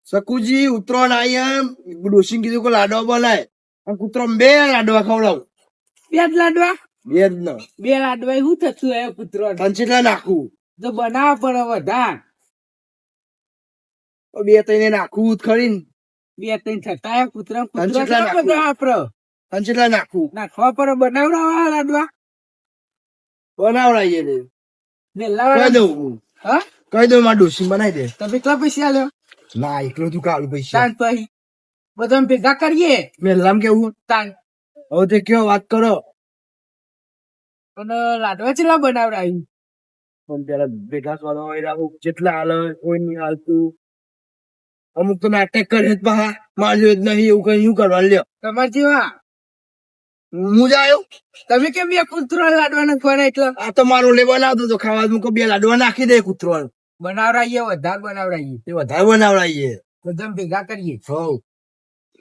સકુજી ઉતરોણ આઈ એમ ડોશી કીધું કે લાડવા બનાય અને કૂતરો બે લાડવા ખવડાવું. બે જ લાડવા? બે જ ન બે લાડવા શું થતું એ કૂતરો? કંચેટલા નાખવું તો બનાવ પડે વધાર. બે તઈને નાખવું જ ખરી ને. બે ત્રણ થતા એ કૂતરા કંચેટલા નાખવું. બધા આપડે કંચેટલા નાખવું નાખવા પડે. બનાવડાવા લાડવા બનાવડાવીએ દે. મેલા કહી દઉં હું. હા કહી દઉં મારા ડોશી બનાવી દે. તમે કેટલા પૈસા લ્યો? ના એકલો તું કાળું પૈસા તાન પછી બધા ભેગા કરીએ મેલામ કેવું તાન. હવે તે કયો વાત કરો. અને લાડવા ચેલા બનાવડાવી? પણ પેલા ભેગા સ્વાદો હોય રાખું જેટલા હાલે કોઈ નહીં હાલતું. અમુક તો નાટક કરે જ પા માર્યો જ નહીં એવું કઈ શું કરવા લ્યો. તમાર જેવા હું જ આવ્યો. તમે કેમ બે કૂતરો લાડવા નાખવાના? એટલે આ તો મારો લે બનાવતો તો ખાવા મૂકો બે લાડવા નાખી દે કૂતરો બનાવડાવીએ વધારે બનાવડાવીએ એ વધારે બનાવડાવીએ. બધા ભેગા કરીએ. હો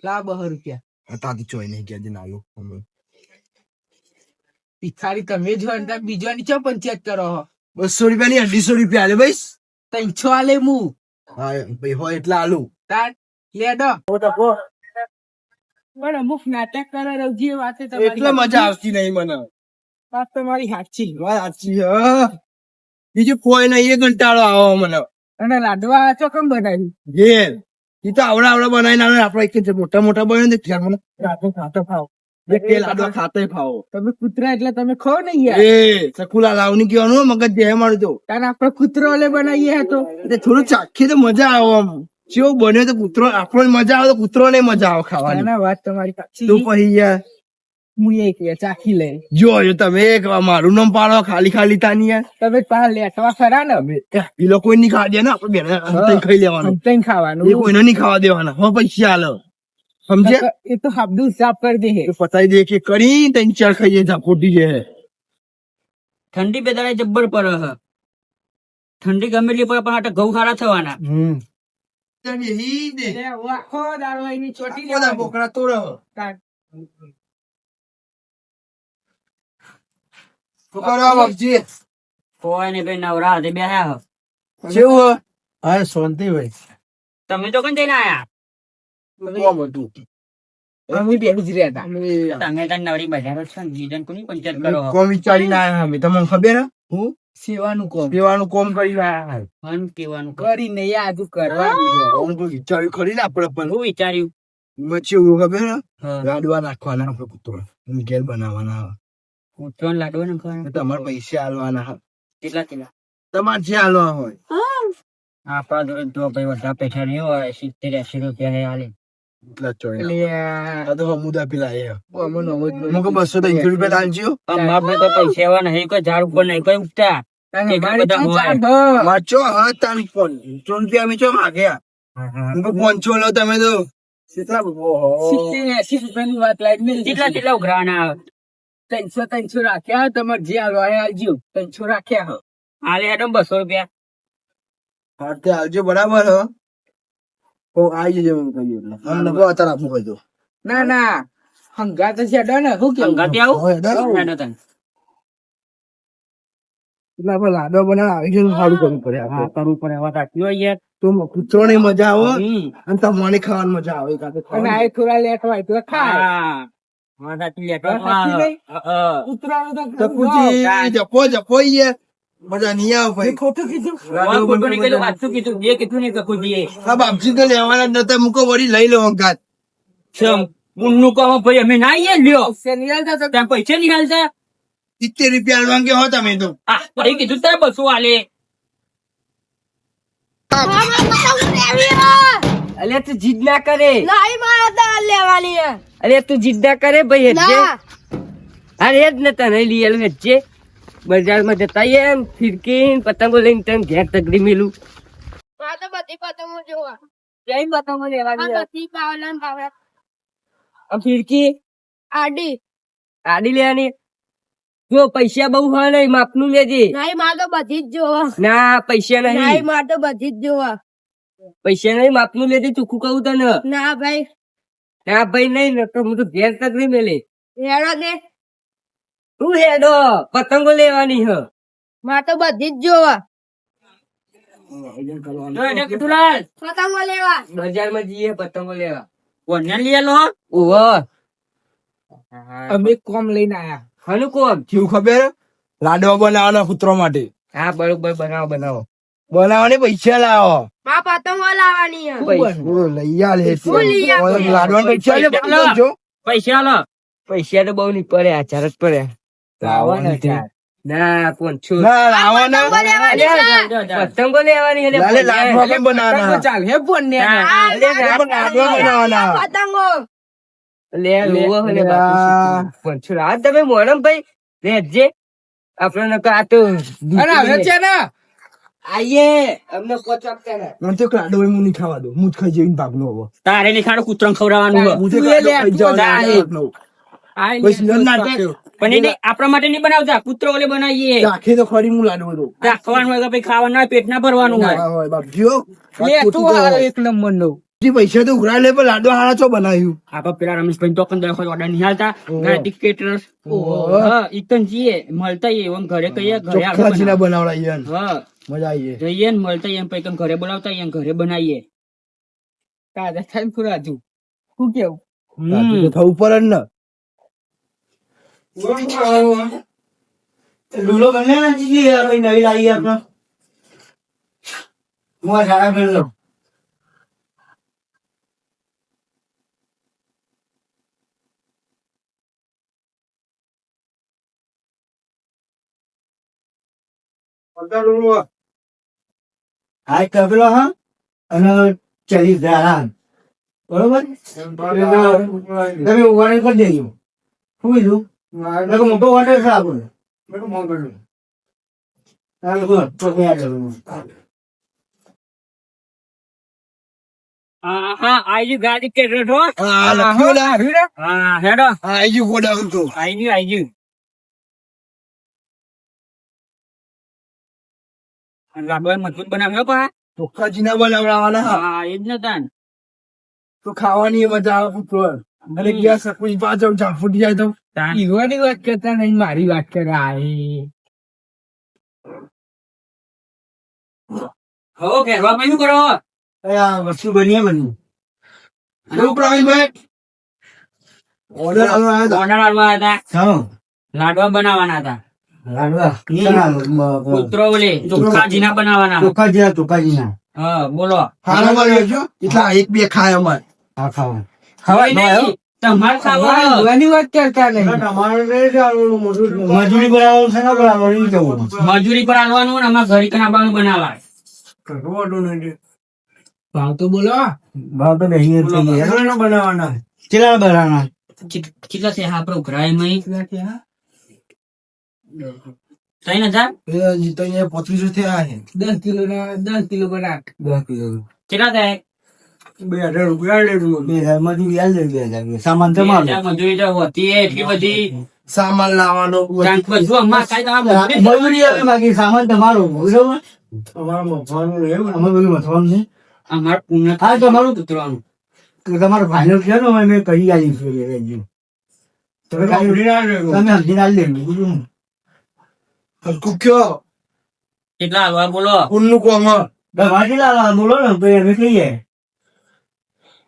લા 200 રૂપિયા તાતી ચોઈ નહીં કે નાલો પિથારી તમે જો ને તમે બીજાની ચો પંચાયત કરો હો. 200 રૂપિયા ની 250 રૂપિયા આલે ભાઈ. 300 આલે હું હા ભાઈ હોય એટલા આલુ. તાર લેડો પણ અમુક નાટક કરે રવજી વાતે તમારી એટલે મજા આવતી નહીં મને. વાત તમારી સાચી. વાત સાચી હ. બીજું કોઈ નહીં એ કંટાળો આવો મને. અને લાડવા ચોકમ બનાવી ઘેર ઈ તો આવડા બનાવીને આવે આપડે એક મોટા મોટા બને ને ત્યાં મને રાતો ખાતો ખાવ બે લાડવા ખાતે ખાઓ. તમે કૂતરા એટલે તમે ખો નહીં યાર. એ સકુલા લાવની કહેવાનું મગજ જે મારું તો તાન આપણે કૂતરો લે બનાવીએ તો થોડું ચાખીએ તો મજા આવે. આમ જેવો બને તો કૂતરો આપણો મજા આવે તો કૂતરો ને મજા આવે ખાવાની. ના વાત તમારી સાચી. તું પછી યાર હું એક ચાખી લે. જો તમે એક મારું નામ પાડો ખાલી ખાલી તાની યાર. તમે પા લેટવા ખરા ને પેલો કોઈ નહીં ખાવા દે ને આપડે બેન ખાઈ લેવાનું. તઈ ખાવાનું એ કોઈને નહીં ખાવા દેવાના. હવે પૈસા હાલો સમજે. એ તો હાબદું સાફ કરી દે. પતાઈ દે કે કરી 3-4 ખાઈએ ઝાપોટી જે ઠંડી બે દાડે જબ્બર પડે હ. ઠંડી ગમે એટલી પડે પણ આટલા ઘઉં સારા થવાના. આખો દાડો એની ચોટી બધા લેવાની. બોકડા તોડો. તાન. શું કરો બાપજી? કોઈ ને ભાઈ નવરા હાથે બેહ્યા હ. કેવું હા શાંતિ ભાઈ. તમે તો કઈ જઈને આયા? કોમ હતું. અમે બેસી જ રહ્યા હતા. તમે તાર નવરી બજાર છો ને બીજાને કોની પંચાયત કરો હો? કોમ વિચારીને આયા અમે. તમને ખબર હે? હું સેવાનું કોમ પીવાનું કોમ કરીને આયા. ફન કેવાનું કર. કરી નહીં આજુ કરવાનું. કોમ તો વિચાર્યું ખરી ને આપડે પણ. હું વિચાર્યું મચ્છી એવું ખબર હે? હા. લાડવા નાખવાના આપડે કૂતરો ઘેર બનાવવાના. ઉતરણ લાડવા ને ખાવાના. તમારે પૈસા હાલવાના. કેટલા કેટલા? તમારે જે હાલવા હોય. આપડા જોડે તો ભાઈ બધા પૈસા નહીં હોય. 70-80 રૂપિયા હે હાલે. એટલા ચોઈ એટલે આ તો હમુદા પેલા એ અમને નવો જ મુકો 200-300 રૂપિયા આલજો. અમારા પાસે તો પૈસા એવા નહીં કોઈ ઝાડ ઉપર નહીં કોઈ ઉગતા. નહીં. કેટલા બધા હોય. હા. માચો હા તારી ફોન 300 રૂપિયા અમે ચો માગ્યા. મુકો 500 લો તમે તો કેટલા ઓહો 70-80 રૂપિયાની વાત લાઈટ મેં કેટલા કેટલા ઉઘરાવાના આવે? 300 રાખ્યા. તમારે જે હાલવા એ હાલજો. 300 રાખ્યા. હાલે હેડો 200 રૂપિયા. હા તે આવજો બરાબર હો. ઓ આવી જજો એમ કહીએ એટલે અમને બહુ અત્યારે આપવું કહી દો. ના ના હંગા તો છે ને શું કેવું? સંગાતે આવું? હોય દર હેડો તને. એટલે આપણે લાડવા બનાવવા આવી જવું સારું કરવું પડે હા આપણે. કરવું પડે હવે તાટ્યું હોય યાર. તો કૂતરો ની મજા આવે હમ. અને તમને ખાવાની મજા આવે કાં તો અને ખાવાની. આ થોડા લેટ હોય તો ખાય. હા. હા, તાટ્યું લેતો હા, તાટ્યું આવે. નહીં? હા. કૂતરાનું તો ચકુજી જપો જપો ઈએ મજા નહીં આવે એ ભાઈ. ખોટું કીધું. વાહ, ખોટું નહીં કીધું, સાચું કીધું. બે કીધું નહીં કકુજીએ. આ બાપજી તો લેવાના જ નતા મૂકો વળી લઈ લો અંગાત. ચમ, ઊનનું કહો ભાઈ અમે ના આવીએ લ્યો. પૈસા નહીં આલતા તો ત્યાં પૈસા નહીં હાલતા. 70 રૂપિયા આલવા કે હો તમે તો. આ ભાઈ કીધું તારે 200 હાલે. અલે તું જીદ ના કરે. નહીં મારે તો લેવાની હે. અરે તું જીદ ના કરે ભાઈ હેડજે. ના અરે હેડ ને તને લઈ આલું હેડજે. બજારમાં જતા એમ ફિરકી પતંગો લઈને તને ઘેર તગડી મેલું. મારે તો બધી પતંગો જોવા. જઈ પતંગો લેવાની આ બધી પાવલા ને પાવલા. આ ફિરકી આડી. આડી લેવાની. જો પૈસા બહુ હોય નહીં માપનું લેજે. નહીં મારે તો બધી જ જોવા. ના પૈસા નહીં નહીં. મારે તો બધી જ જોવા. પૈસા નહીં માપનું લેજે ચોખ્ખું કહું તને. ના ભાઈ ના ભાઈ નહીં ને તો હું તો ઘેર તગડી મેલે. હેડો ને તું હેડો પતંગો લેવાની હ. મારે તો બધી જ જોવા. એટલે કીધુલાલ, પતંગો લેવા. બજારમાં જઈએ પતંગો લેવા. કોને લઈ આલો? ઓહો અમે કોમ લઈને આયા હનું કોમ? કેવું ખબર લાડવા બનાવવાના કૂતરો માટે હા બરોબર બનાવો બનાવવાની પૈસા લાવો માં પતંગો લાવવાની હે. લઈ આલે શું લઈ આલે? લાડવાના પૈસા લે પૈસા જો પૈસા આલો. પૈસા તો બહુ નહીં પડે, 1000 જ પડે. લાવવાના છે. ના 500. ના લાવવાના પતંગો લેવાની છે. પતંગો લેવાની એટલે લાલે લાડવા પણ બનાવવાના ચાલે પણ ને હા. લાડવા બનાવવાના પતંગો. લે લોવો હલે બાપુ 500 આ તમે મોરમ ભાઈ રેજે આપણે નકર આ તો અરે હવે છે ને આઈએ અમને પોચ આપતા ને મને તો લાડો હું નહીં ખાવા દો હું જ ખાઈ જઈને ભાગનો હવે તારે નહીં ખાડો કૂતરાને ખવડાવવાનું હોય. હું તો લાડો ખાઈ જવાનો પછી નર નાટક પણ એને આપણા માટે નહીં બનાવતા, કૂતરો ઓલે બનાવીએ. રાખે તો ખરી હું લાડો બધો રાખવાનું હોય કે પછી ખાવાનું હોય, પેટ ના ભરવાનું હોય. હોય બાપજીઓ એક નંબર નો પૈસા તો ઉઘરા લે પણ લાડવા હારા છો બનાવ્યું આપડે પેલા રમેશભાઈ તો પણ ઓર્ડર નહીં હાલતા, કેટરર્સ. ઓહો. હા, ઈકન જઈએ મળતા આવીએ, એમ ઘરે કહીએ ઘરે આપણે ચોખ્ખાજીના બનાવીએ. બનાવડા હા, મજા આવી જઈએ ને મળતા આવીએ, પછી કંઈક ઘરે બોલાવતા આવીએ, ઘરે બનાવીએ. તાજા થાય ફુરાજુ શું કેવું? જાય થવું પડે ને લૂલો બને ને જીજી યાર ભાઈ નવી લાવી આપણે હું આ સારા બન લો હાય કપેલો હા અને ચલી ધ્યાન બરોબર તમે ઉવાડે કરી દેજો શું કીધું મોટો વાટર છે આપણને હા હા, આઈ ગયું ગાડી કેટરર્સ હો. હા લખ્યું ના હા હેડો, આઈ ગયું ગોડાઉન તો આઈ ગયું આઈ ગયું. અને લાડવા મજબૂત બનાવ્યો પા. ચોખ્ખાજીના બનાવડાવાના હા, એ જ ને તાન. તો ખાવાની મજા આવે પુત્રો અને ગેસ કોઈ પાછળ ઝાડ ફૂટી જાય તો તાન. ઈવાની વાત કરતા નહીં, મારી વાત કરે હો ઘેરવામાં શું કરો? આ વસ્તુ બની બની શું પ્રવીણભાઈ ઓર્ડર આવ્યો ઓર્ડર આલવા હતા, હા લાડવા બનાવવાના હતા. લાડવા કૂતરો ઓલે ચોખ્ખાજીના બનાવવાના. ચોખાજીના હા બોલો. હારામાં લેજો એટલા એક બે ખાય અમારે હા ખાવા ખવાય નહીં, તમારે ખાવા. ઈવાની વાત કરતા નહીં. મજૂરી બનાવવાનું છે ને બનાવવાનું જવું મજૂરી પર આલવાનું ને અમારે ઘરે કનાવવાનું બનાવાય. ભાવ તો બોલો ભાવ તો બેસી બનાવવાના ચેલા બનાવવાના કેટલા છે આપડે ઉઘરાય એમાં? 3,000. તો અહીંયા 35 થયા છે 10 કિલો ના 10 કિલો બનાક 10 કિલો કેટલા થાય? 2,000 રૂપિયા લેવું 2,000 મજૂરી આલ દે 2,000 સામાન તમારો મજૂરી તો હોતી હે એટલી બધી. સામાન લાવવાનો કારણ કે બધું અમારે ખાઈ તમારે મજૂરી આવે બાકી સામાન તમારો બરોબર અમારે બધું મથવાનું છે અમારે પૂર્ણ હા તમારું ઉતરવાનું. તો તમારો ફાઇનલ છે ને મેં કહી આવી છું તમે સમજી ના લે બીજું હલકું કયો કેટલા હાલવા બોલો? ઊનનું કોમ દવા કેટલા બોલો ને તો અમે કહીએ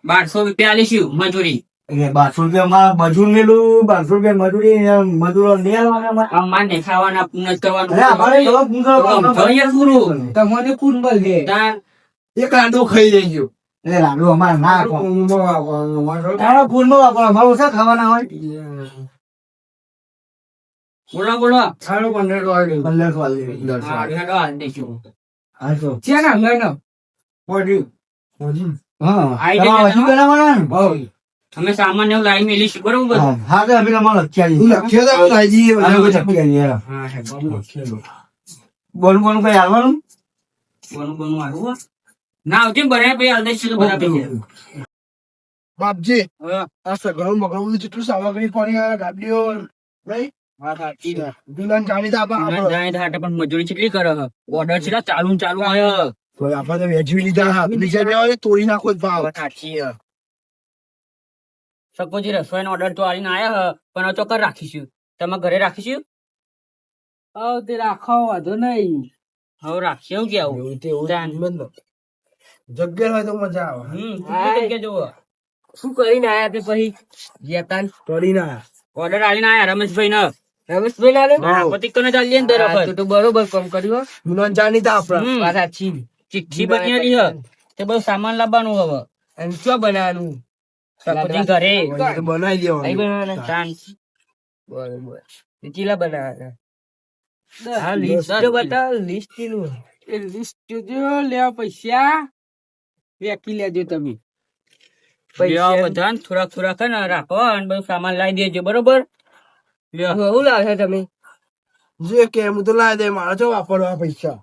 1200 રૂપિયા આલીશું મજૂરી. 1200 રૂપિયા માં મજૂર મેલું 1200 રૂપિયા મજૂરી મજૂરો લઈ આવવાના અમારે ખાવાના પૂર્ણ જ કરવાનું. અરે અમારે એવો પૂછો જોઈએ પૂરું. તમને કોણ બોલે? તાર એક આંડો ખાઈ લેજો એટલે લાડુ અમારે ના આપો તારો ફૂલમાં વાપરો અમારે ઓછા ખાવાના હોય બોલો બોલો. 1500 હા, હેડો હાલ દઈશું. હા તો છે ને અંગનો હા આઈ તમારે જજો હજુ બનાવવાના ને અમે સામાન એવું લાવી મેલીશું બરોબર. હા હા તો અમે તમારે લખ્યા હું લખ્યો તો લાજી અમે કોઈ લખ્યા નહીં હા હેડો. બોલું બોલું કઈ આવવાનું બોનું બોનું આવ્યું હો. ના આવતી ને બનાવી પછી હાલ દઈશું તો બધા પૈસા. બાપજી હા, આ સગળું મગળું જેટલું સામગ્રી પડી આ ગાડીઓ નહીં વાત સાચી છે. દુલ્હન જાણીતા આપણે જાણે હાટે પણ મજૂરી કેટલી કરે હે? ઓર્ડર છે ચાલુ ને ચાલુ આયો. તો આપણે તો વેચવી લીધા હા બીજા બે હોય તોડી નાખો જ ભાવ વાત સાચી છે. સપોઝ રસોઈનો ઓર્ડર તો આવીને આયા હે પણ હવે ચોક્કસ રાખીશું. તમે ઘરે રાખીશું? આવ તે રાખો વાંધો નહીં. હવે રાખશે એવું કેવું એવું તેવું તાન. જ ને. જગ્યા હોય તો મજા આવે જગ્યા જોવો શું કરીને આયા તે પછી જતાન કરી ના ઓર્ડર આવીને આયા રમેશભાઈ ને રમેશભાઈ લાલો પતિકોને ચાલીએ ને હા, તો બરોબર કામ કર્યું હો. મુનન જાણીતા આપડા હમ. વાત સાચી. ચિઠ્ઠી બનેલી હ તે બધું સામાન લાવવાનું હવે અને શું બનાવવાનું પછી ઘરે બનાવી અહીં દેવાનું બનાવવાના તાન. બરોબર તે ચીલા બનાવવાના હા દસ લિસ્ટ કિલો. તો બતાવ લિસ્ટ ચીલું એ લિસ્ટ જોજો લેવા પૈસા વેકી લેજો તમે લ્યો બધા ને થોડાક થોડાક હે ને રાખો અને બધું સામાન લાવી દેજો બરોબર લ્યો શું લાવશો તમે જે કે હું તો લાવી દે મારે જો વાપરવા પૈસા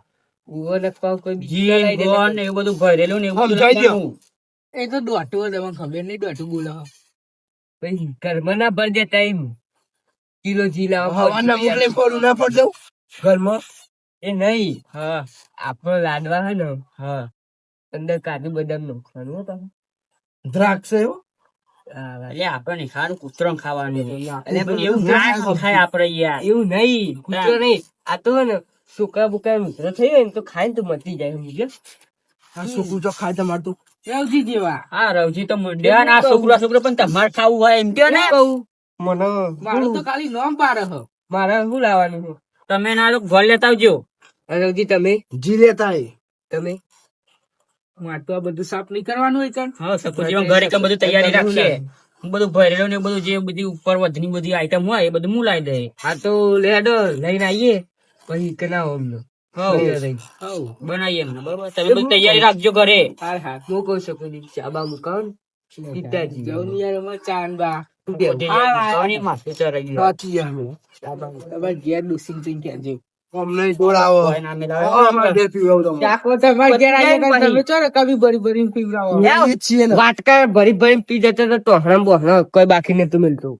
ઉવો નખપાવ કોઈ બીજી જીન લાવી દે ગોન ને એવું બધું ભરેલું ને એવું બધું સમજાઈ દ્યો. લાવવાનું. એ તો દોઢું તમને ખબર નહીં દોઢું બોલો પછી ઘરમાં ના ભર દેતા એમ કિલો જીલા હવાના મોકલે ફોડું ના ફોડ દઉં ઘરમાં એ નહીં હા આપણો લાડવા હે ને હા અંદર કાજુ બદામ નાખવાનું હો તમે દ્રાક્ષ એવું હા, વાત. એટલે આપણે સારું કૂતરો ખાવાનું એટલે પણ એવું ના ખાય આપણે યાર એવું નહીં કૂતરો નહીં આ તો હે ને સુકા બુકા ઉતરો થઈ હોય ને તો ખાય ને તો મટી જાય સમજ્યો આ છોકરું જો ખાય તમારે તો રવજી જેવા હા રવજી તો મુંડ્યા ને આ છોકરા પણ તમારે ખાવું હોય એમ કયો ને શું કહું મને મારું તો ખાલી નોમ પાડે હ મારે શું લાવવાનું છે તમે ના લોકો ઘર લેતા આવજો અરવજી તમે જી લેતા એ તમે મારે તો આ બધું સાફ નહીં કરવાનું હોય કણ હા સકુજીમાં ઘરે એકદમ બધું તૈયારી રાખશે હું બધું ભરેલું ને બધું જે બધી ઉપર વધની બધી આઈટમ હોય એ બધું હું લાવી દે હા તો લેડો લઈને આવીએ પછી કનાવો અમને હવ બનાવીએ એમને બરોબર તમે બધી તૈયારી રાખજો ઘરે હાર હાર હું કહું શકું નહીં ચાબા મુકાવ પિતાજી જવું નહીં યાર અમાર ચાન બા માથું ચરાઈ ગયું. સાચી અમે તમારે ઘેર ડુસિંગ થઈ કહેજો અમને જોડાવો કોઈ ના મેળાવે. અમારે બે પીવડાવો તમને. ચાકો તમારે ઘેર આવીને તમે ચો ને કભી ભરી ભરીને પીવડાવો એ જ છીએ ને વાટકા ભરી ભરી પી જતા તો ટોહણા બોહણા કોઈ બાકી નતું મળતું